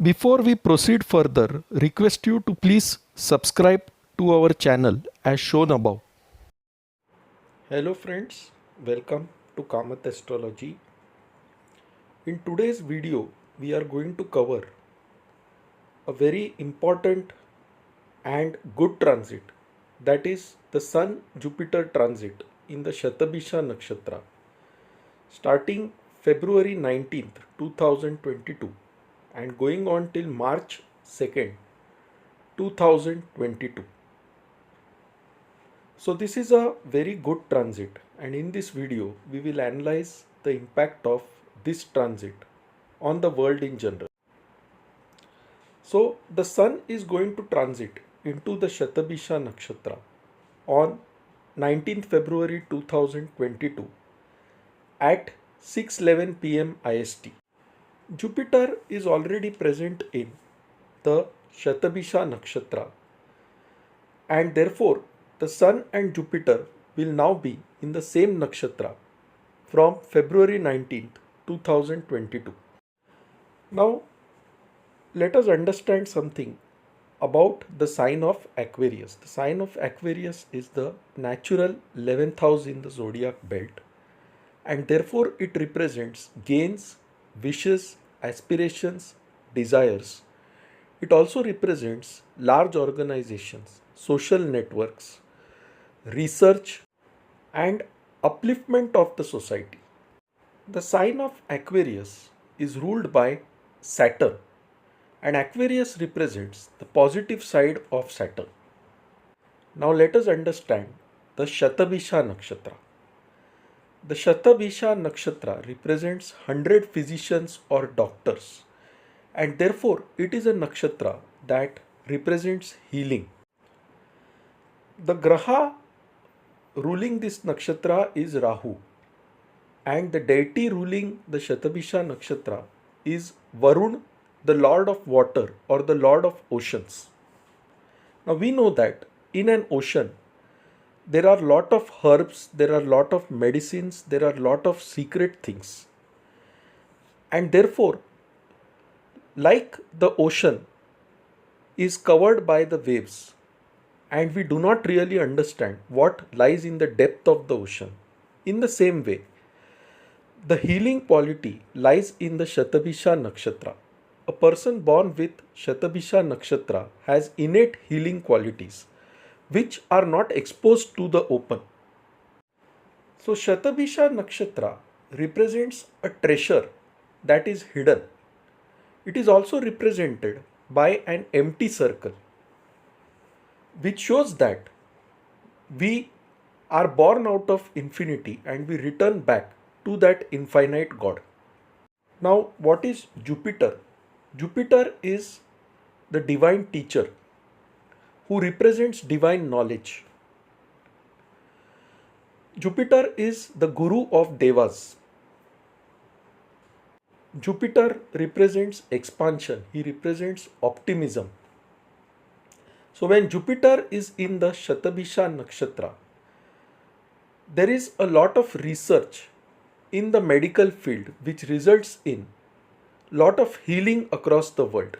Before we proceed further, request you to please subscribe to our channel as shown above. Hello friends, welcome to Kamath Astrology. In today's video, we are going to cover a very important and good transit, that is the Sun Jupiter transit in the Shatabhisha Nakshatra starting February 19th, 2022 and going on till March 2nd, 2022. So this is a very good transit, and in this video we will analyze the impact of this transit on the world in general. So the Sun is going to transit into the Shatabhisha Nakshatra on 19th February 2022 at 6:11 p.m. IST. Jupiter is already present in the Shatabhisha Nakshatra, and therefore the Sun and Jupiter will now be in the same nakshatra from February 19th, 2022. Now let us understand something about the sign of Aquarius. The sign of Aquarius is the natural 11th house in the zodiac belt, and therefore it represents gains, wishes, aspirations, desires. It also represents large organizations, social networks, research, and upliftment of the society. The sign of Aquarius is ruled by Saturn, and Aquarius represents the positive side of Saturn. Now let us understand the Shatabhisha Nakshatra. The Shatabhisha Nakshatra represents 100 physicians or doctors, and therefore it is a nakshatra that represents healing. The Graha ruling this nakshatra is Rahu, and the deity ruling the Shatabhisha Nakshatra is Varun, the Lord of Water or the Lord of Oceans. Now we know that in an ocean there are lot of herbs, there are lot of medicines, there are lot of secret things, and therefore, like the ocean is covered by the waves, and we do not really understand what lies in the depth of the ocean. In the same way, the healing quality lies in the Shatabhisha Nakshatra. A person born with Shatabhisha Nakshatra has innate healing qualities which are not exposed to the open. So Shatabhisha Nakshatra represents a treasure that is hidden. It is also represented by an empty circle, which shows that we are born out of infinity and we return back to that infinite God. Now, what is Jupiter? Jupiter is the divine teacher who represents divine knowledge. Jupiter is the guru of Devas. Jupiter represents expansion, he represents optimism. So when Jupiter is in the Shatabhisha Nakshatra, there is a lot of research in the medical field which results in lot of healing across the world.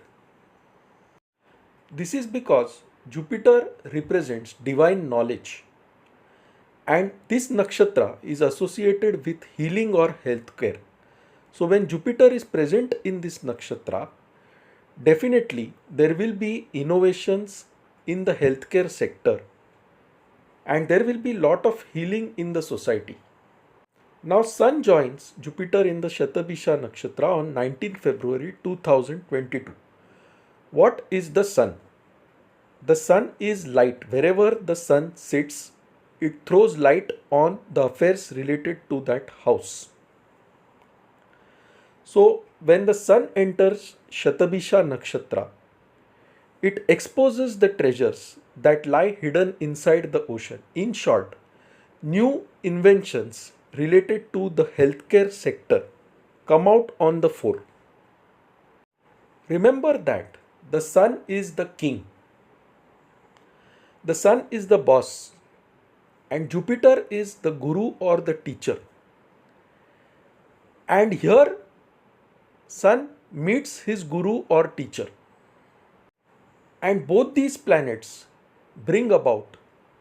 This is because Jupiter represents divine knowledge, and this nakshatra is associated with healing or healthcare. So when Jupiter is present in this nakshatra, definitely there will be innovations in the healthcare sector, and there will be lot of healing in the society. Now Sun joins Jupiter in the Shatabhisha Nakshatra on 19th February 2022. What is the Sun? The Sun is light. Wherever the Sun sits, it throws light on the affairs related to that house. So when the Sun enters Shatabhisha Nakshatra, it exposes the treasures that lie hidden inside the ocean. In short, new inventions related to the healthcare sector come out on the fore. Remember that the Sun is the king. The Sun is the boss. and Jupiter is the guru or the teacher. And here Sun meets his guru or teacher. And both these planets bring about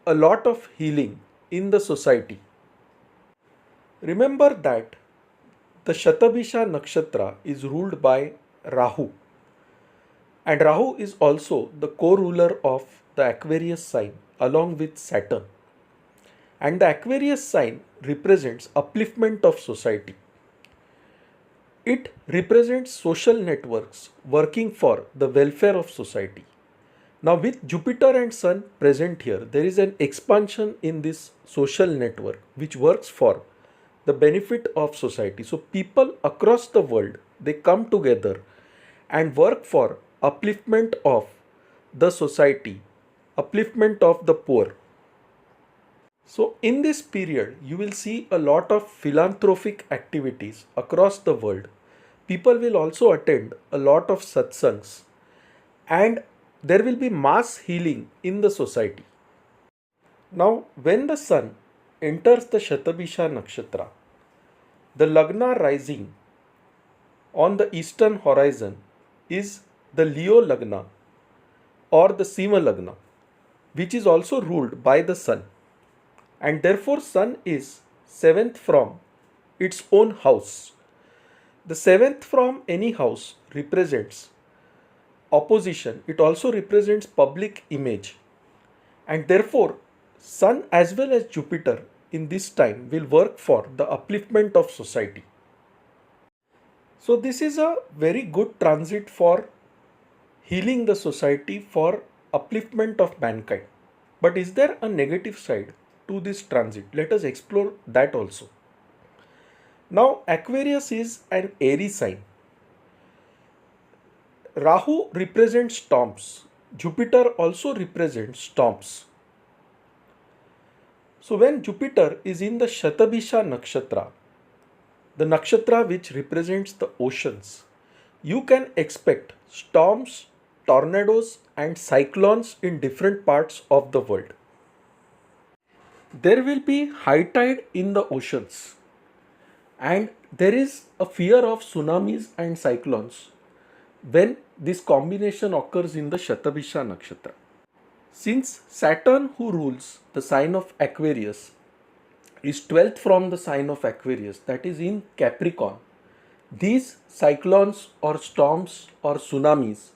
a lot of healing in the society. Remember that the Shatabhisha Nakshatra is ruled by Rahu, and Rahu is also the co-ruler of the Aquarius sign along with Saturn. And the Aquarius sign represents upliftment of society. It represents social networks working for the welfare of society. Now, with Jupiter and Sun present here, there is an expansion in this social network which works for the benefit of society. So, people across the world, they come together and work for upliftment of the society, upliftment of the poor. So, in this period, you will see a lot of philanthropic activities across the world. People will also attend a lot of satsangs, and there will be mass healing in the society. Now, when the sun enters the Shatabhisha Nakshatra, the Lagna rising on the eastern horizon is the Leo Lagna or the Sima Lagna, which is also ruled by the sun. And therefore, sun is seventh from its own house. The seventh from any house represents opposition. It also represents public image. And therefore, sun as well as Jupiter in this time will work for the upliftment of society. So this is a very good transit for healing the society, for upliftment of mankind. But is there a negative side to this transit? Let us explore that also. Now, Aquarius is an airy sign. Rahu represents storms. Jupiter also represents storms. So when Jupiter is in the Shatabhisha Nakshatra, the nakshatra which represents the oceans, you can expect storms, tornadoes and cyclones in different parts of the world. There will be high tide in the oceans, and there is a fear of tsunamis and cyclones when this combination occurs in the Shatabhisha Nakshatra. Since Saturn, who rules the sign of Aquarius, is 12th from the sign of Aquarius, that is in Capricorn, these cyclones or storms or tsunamis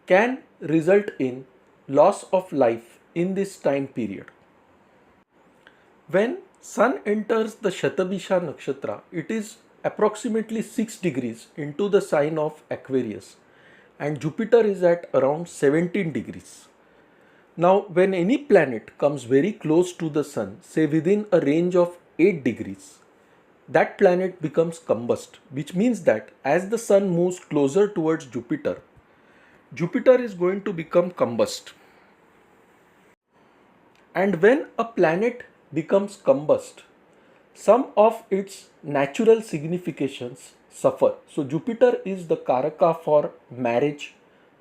can result in loss of life in this time period. When Sun enters the Shatabhisha Nakshatra, it is approximately 6 degrees into the sign of Aquarius, and Jupiter is at around 17 degrees. Now, when any planet comes very close to the Sun, say within a range of 8 degrees, that planet becomes combust, which means that as the Sun moves closer towards Jupiter, Jupiter is going to become combust. And when a planet becomes combust, some of its natural significations suffer. So Jupiter is the Karaka for marriage,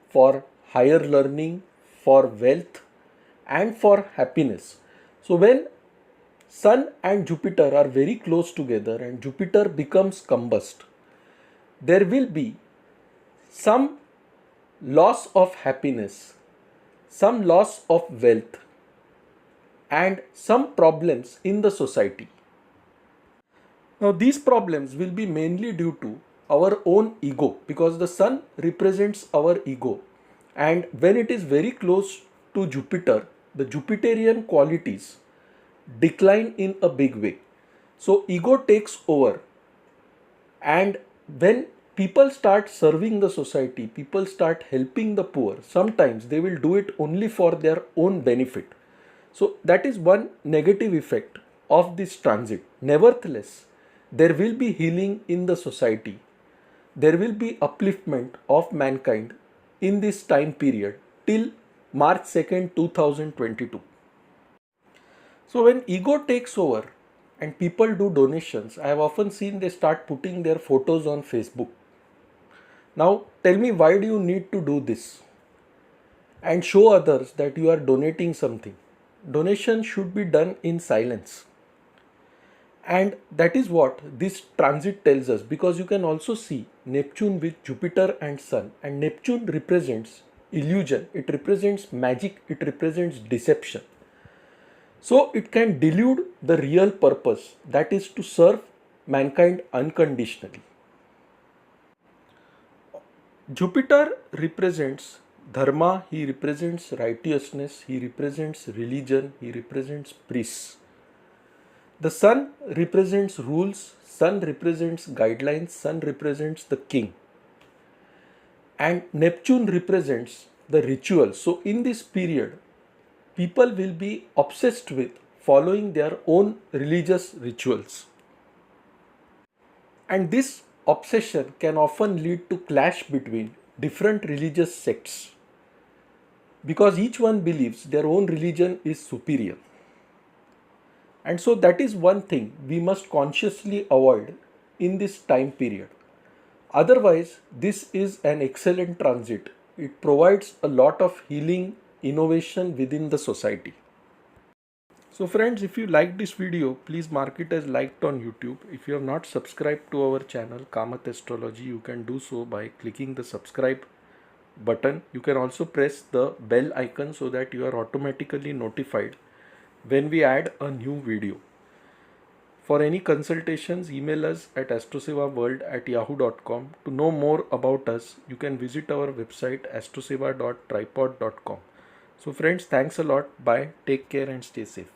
for higher learning, for wealth and for happiness. So when Sun and Jupiter are very close together and Jupiter becomes combust, there will be some loss of happiness, some loss of wealth and some problems in the society. Now these problems will be mainly due to our own ego, because the Sun represents our ego, and when it is very close to Jupiter, the Jupiterian qualities decline in a big way. So ego takes over, and when people start serving the society, people start helping the poor, sometimes they will do it only for their own benefit. So that is one negative effect of this transit. Nevertheless, there will be healing in the society. There will be upliftment of mankind in this time period till March 2nd, 2022. So when ego takes over and people do donations, I have often seen they start putting their photos on Facebook. Now tell me, why do you need to do this and show others that you are donating something? donation should be done in silence. And that is what this transit tells us, because you can also see Neptune with Jupiter and Sun, and Neptune represents illusion, it represents magic, it represents deception. So it can delude the real purpose, that is to serve mankind unconditionally. Jupiter represents dharma, he represents righteousness, he represents religion, he represents priests. The sun represents rules, sun represents guidelines, sun represents the king. And Neptune represents the ritual. So in this period, people will be obsessed with following their own religious rituals. And this obsession can often lead to clash between different religious sects, because each one believes their own religion is superior. And so that is one thing we must consciously avoid in this time period. Otherwise, this is an excellent transit. It provides a lot of healing, innovation within the society. So friends, if you like this video, please mark it as liked on YouTube. If you have not subscribed to our channel Kamath Astrology, you can do so by clicking the subscribe button. You can also press the bell icon so that you are automatically notified when we add a new video. For any consultations, email us at astrosevaworld@yahoo.com. To know more about us, you can visit our website astroseva.tripod.com. So friends, thanks a lot. Bye. Take care and stay safe.